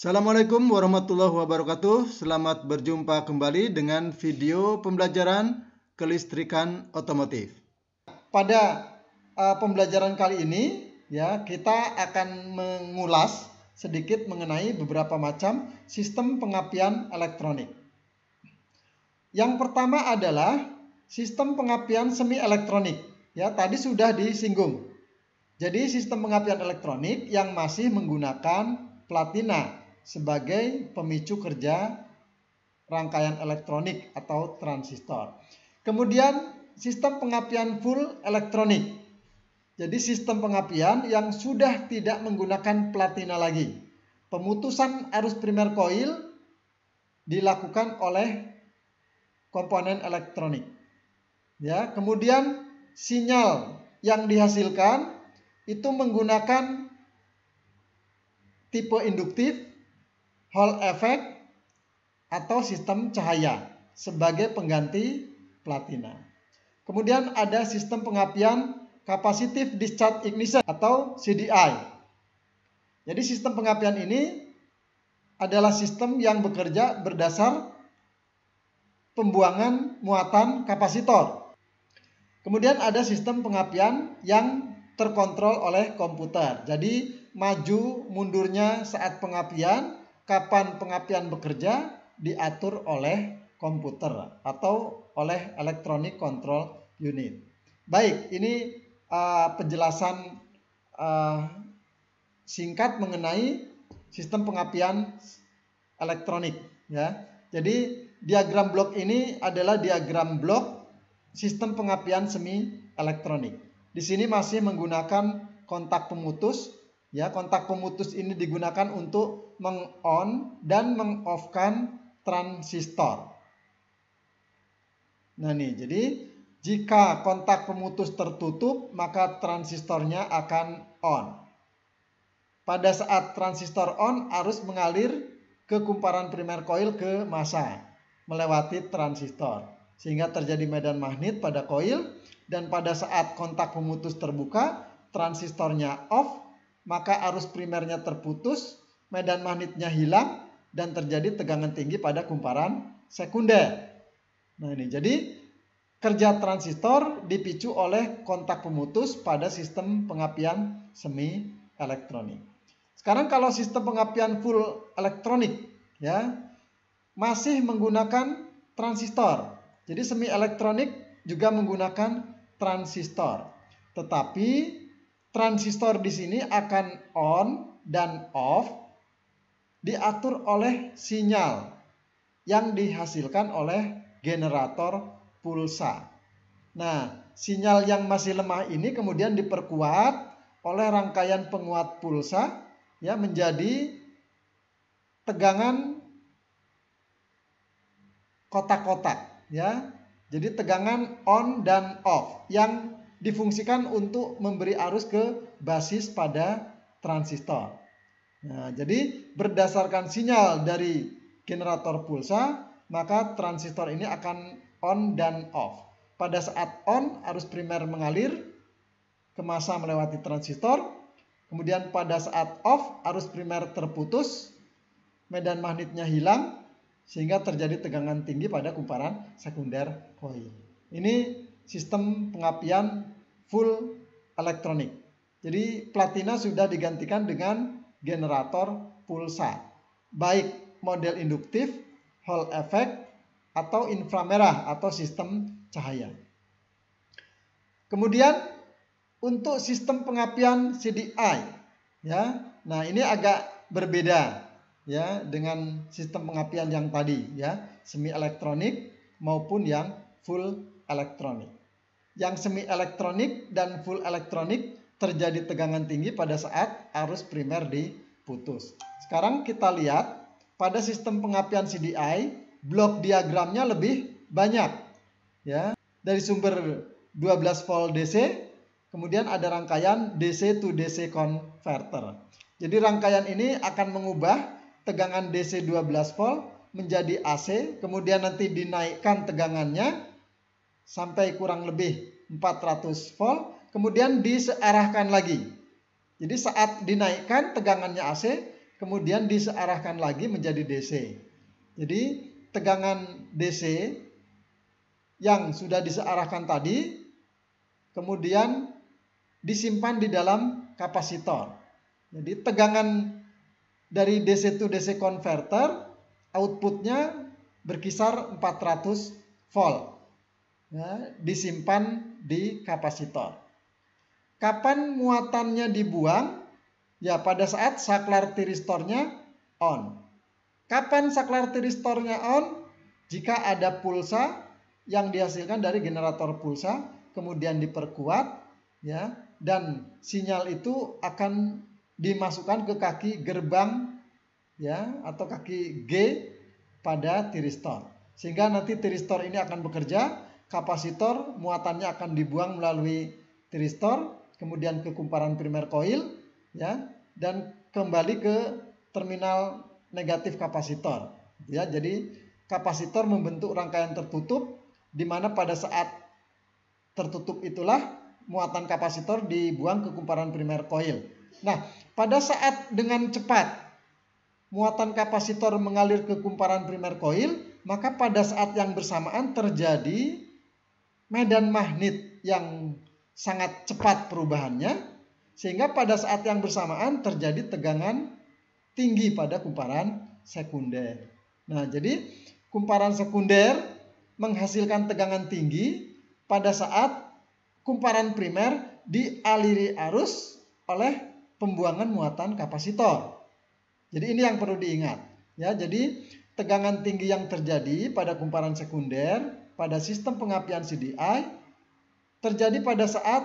Assalamualaikum warahmatullahi wabarakatuh. Selamat berjumpa kembali dengan video pembelajaran kelistrikan otomotif. Pada pembelajaran kali ini ya, kita akan mengulas sedikit mengenai beberapa macam sistem pengapian elektronik. Yang pertama adalah sistem pengapian semi elektronik. Ya, tadi sudah disinggung. Jadi sistem pengapian elektronik yang masih menggunakan platina sebagai pemicu kerja rangkaian elektronik atau transistor. Kemudian sistem pengapian full elektronik. Jadi sistem pengapian yang sudah tidak menggunakan platina lagi. Pemutusan arus primer koil dilakukan oleh komponen elektronik. Ya, kemudian sinyal yang dihasilkan itu menggunakan tipe induktif, Hall effect, atau sistem cahaya sebagai pengganti platina. Kemudian ada sistem pengapian capacitive discharge ignition atau CDI. Jadi sistem pengapian ini adalah sistem yang bekerja berdasar pembuangan muatan kapasitor. Kemudian ada sistem pengapian yang terkontrol oleh komputer. Jadi maju mundurnya saat pengapian, kapan pengapian bekerja diatur oleh komputer atau oleh electronic control unit. Baik, ini penjelasan singkat mengenai sistem pengapian elektronik ya. Jadi diagram blok ini adalah diagram blok sistem pengapian semi elektronik. Di sini masih menggunakan kontak pemutus. Ya, kontak pemutus ini digunakan untuk meng-on dan meng-off-kan transistor. Nah nih, jadi jika kontak pemutus tertutup, maka transistornya akan on. Pada saat transistor on, arus mengalir ke kumparan primer koil ke massa melewati transistor, sehingga terjadi medan magnet pada koil. Dan pada saat kontak pemutus terbuka, transistornya off, maka arus primernya terputus, medan magnetnya hilang, dan terjadi tegangan tinggi pada kumparan sekunder. Nah ini, jadi kerja transistor dipicu oleh kontak pemutus pada sistem pengapian semi elektronik. Sekarang kalau sistem pengapian full elektronik ya, masih menggunakan transistor. Jadi semi elektronik juga menggunakan transistor. Tetapi transistor di sini akan on dan off diatur oleh sinyal yang dihasilkan oleh generator pulsa. Nah, sinyal yang masih lemah ini kemudian diperkuat oleh rangkaian penguat pulsa ya, menjadi tegangan kotak-kotak ya. Jadi tegangan on dan off yang difungsikan untuk memberi arus ke basis pada transistor. Nah, jadi berdasarkan sinyal dari generator pulsa, maka transistor ini akan on dan off. Pada saat on, arus primer mengalir ke massa melewati transistor. Kemudian pada saat off, arus primer terputus, medan magnetnya hilang, sehingga terjadi tegangan tinggi pada kumparan sekunder koil. Ini sistem pengapian full elektronik. Jadi platina sudah digantikan dengan generator pulsa, baik model induktif, Hall effect, atau inframerah atau sistem cahaya. Kemudian untuk sistem pengapian CDI ya. Nah, ini agak berbeda ya dengan sistem pengapian yang tadi ya, semi elektronik maupun yang full elektronik. Yang semi elektronik dan full elektronik terjadi tegangan tinggi pada saat arus primer diputus. Sekarang kita lihat pada sistem pengapian CDI, blok diagramnya lebih banyak ya. Dari sumber 12 volt DC, kemudian ada rangkaian DC to DC converter. Jadi rangkaian ini akan mengubah tegangan DC 12 volt menjadi AC, kemudian nanti dinaikkan tegangannya sampai kurang lebih 400 volt, kemudian disearahkan lagi. Jadi saat dinaikkan tegangannya AC, kemudian disearahkan lagi menjadi DC. Jadi tegangan DC yang sudah disearahkan tadi kemudian disimpan di dalam kapasitor. Jadi tegangan dari DC to DC converter outputnya berkisar 400 volt. Ya, disimpan di kapasitor. Kapan muatannya dibuang? Ya, pada saat saklar tiristornya on. Kapan saklar tiristornya on? Jika ada pulsa yang dihasilkan dari generator pulsa, kemudian diperkuat, ya, dan sinyal itu akan dimasukkan ke kaki gerbang, ya, atau kaki G pada tiristor. Sehingga nanti tiristor ini akan bekerja, kapasitor muatannya akan dibuang melalui tiristor, kemudian ke kumparan primer coil, ya, dan kembali ke terminal negatif kapasitor. Ya, jadi kapasitor membentuk rangkaian tertutup di mana pada saat tertutup itulah muatan kapasitor dibuang ke kumparan primer coil. Nah, pada saat dengan cepat muatan kapasitor mengalir ke kumparan primer coil, maka pada saat yang bersamaan terjadi medan magnet yang sangat cepat perubahannya, sehingga pada saat yang bersamaan terjadi tegangan tinggi pada kumparan sekunder. Nah, jadi kumparan sekunder menghasilkan tegangan tinggi pada saat kumparan primer dialiri arus oleh pembuangan muatan kapasitor. Jadi ini yang perlu diingat. Ya, jadi tegangan tinggi yang terjadi pada kumparan sekunder pada sistem pengapian CDI terjadi pada saat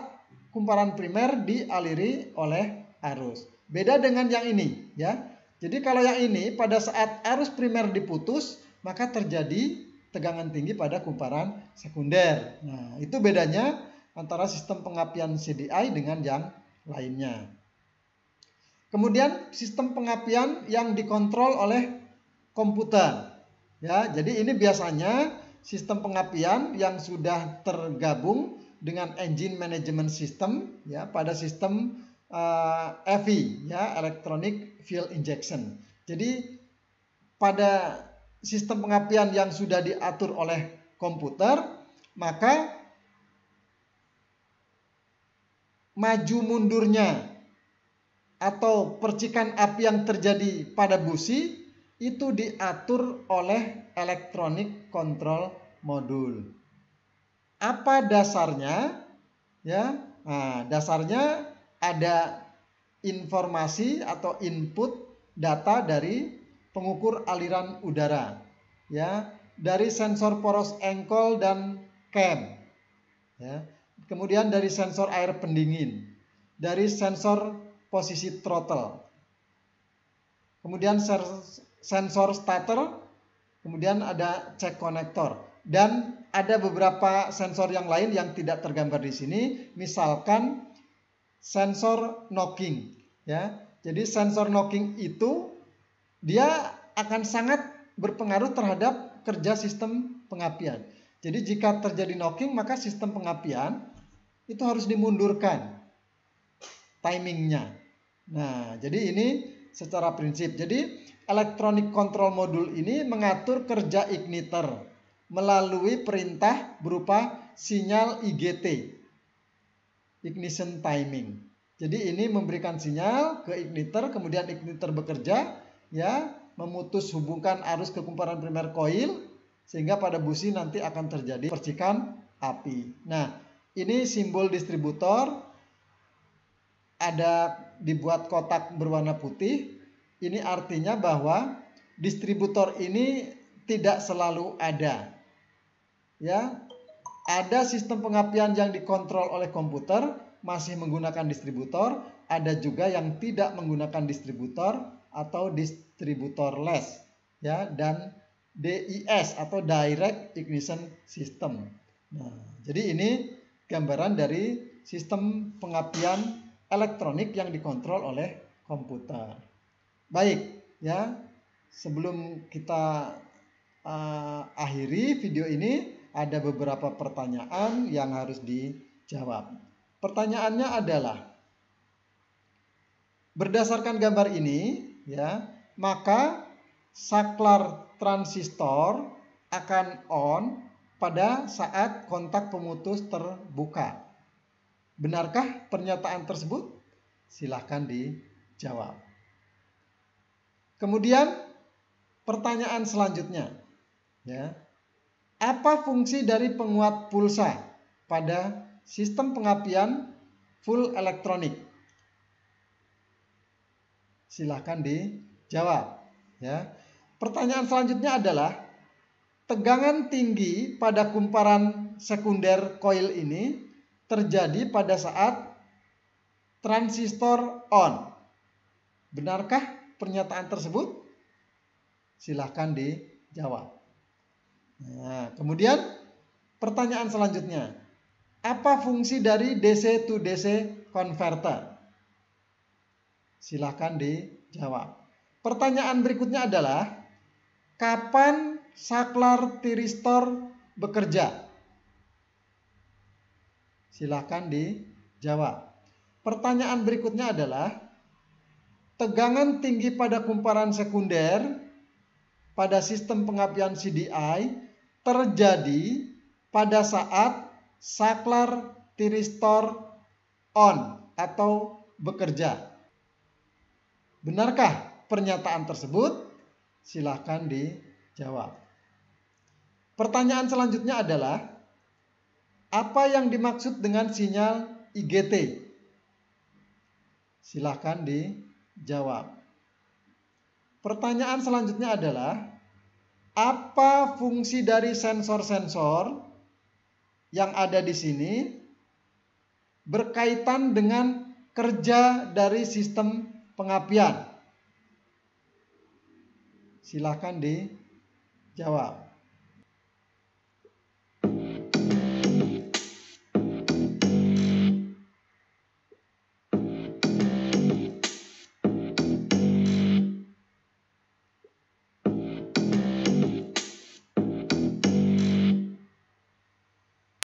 kumparan primer dialiri oleh arus. Beda dengan yang ini, ya. Jadi kalau yang ini pada saat arus primer diputus, maka terjadi tegangan tinggi pada kumparan sekunder. Nah, itu bedanya antara sistem pengapian CDI dengan yang lainnya. Kemudian sistem pengapian yang dikontrol oleh komputer. Ya, jadi ini biasanya sistem pengapian yang sudah tergabung dengan engine management system, ya, pada sistem EFI, ya, electronic fuel injection. Jadi pada sistem pengapian yang sudah diatur oleh komputer, maka maju mundurnya atau percikan api yang terjadi pada busi itu diatur oleh electronic control module. Apa dasarnya? Ya, nah, dasarnya ada informasi atau input data dari pengukur aliran udara, ya, dari sensor poros engkol dan cam, ya, kemudian dari sensor air pendingin, dari sensor posisi throttle, kemudian sensor starter, kemudian ada check konektor, dan ada beberapa sensor yang lain yang tidak tergambar di sini, misalkan sensor knocking, ya. Jadi sensor knocking itu dia akan sangat berpengaruh terhadap kerja sistem pengapian. Jadi jika terjadi knocking, maka sistem pengapian itu harus dimundurkan timingnya. Nah, jadi ini secara prinsip. Jadi electronic control module ini mengatur kerja igniter melalui perintah berupa sinyal IGT, ignition timing. Jadi ini memberikan sinyal ke igniter, kemudian igniter bekerja, ya, memutus hubungkan arus ke kumparan primer coil, sehingga pada busi nanti akan terjadi percikan api. Nah, ini simbol distributor, ada dibuat kotak berwarna putih. Ini artinya bahwa distributor ini tidak selalu ada. Ya, ada sistem pengapian yang dikontrol oleh komputer masih menggunakan distributor, ada juga yang tidak menggunakan distributor atau distributorless, ya, dan DIS atau Direct Ignition System. Nah, jadi ini gambaran dari sistem pengapian elektronik yang dikontrol oleh komputer. Baik, ya, sebelum kita akhiri video ini, ada beberapa pertanyaan yang harus dijawab. Pertanyaannya adalah, berdasarkan gambar ini, ya, maka saklar transistor akan on pada saat kontak pemutus terbuka. Benarkah pernyataan tersebut? Silahkan dijawab. Kemudian pertanyaan selanjutnya, ya, apa fungsi dari penguat pulsa pada sistem pengapian full elektronik? Silahkan dijawab. Ya. Pertanyaan selanjutnya adalah tegangan tinggi pada kumparan sekunder koil ini terjadi pada saat transistor on. Benarkah pernyataan tersebut? Silahkan dijawab. Nah, kemudian pertanyaan selanjutnya, apa fungsi dari DC to DC converter? Silahkan dijawab. Pertanyaan berikutnya adalah, kapan saklar tiristor bekerja? Silahkan dijawab. Pertanyaan berikutnya adalah, tegangan tinggi pada kumparan sekunder pada sistem pengapian CDI terjadi pada saat saklar tiristor on atau bekerja. Benarkah pernyataan tersebut? Silahkan dijawab. Pertanyaan selanjutnya adalah, apa yang dimaksud dengan sinyal IGT? Silahkan dijawab. Pertanyaan selanjutnya adalah, apa fungsi dari sensor-sensor yang ada di sini berkaitan dengan kerja dari sistem pengapian? Silahkan dijawab.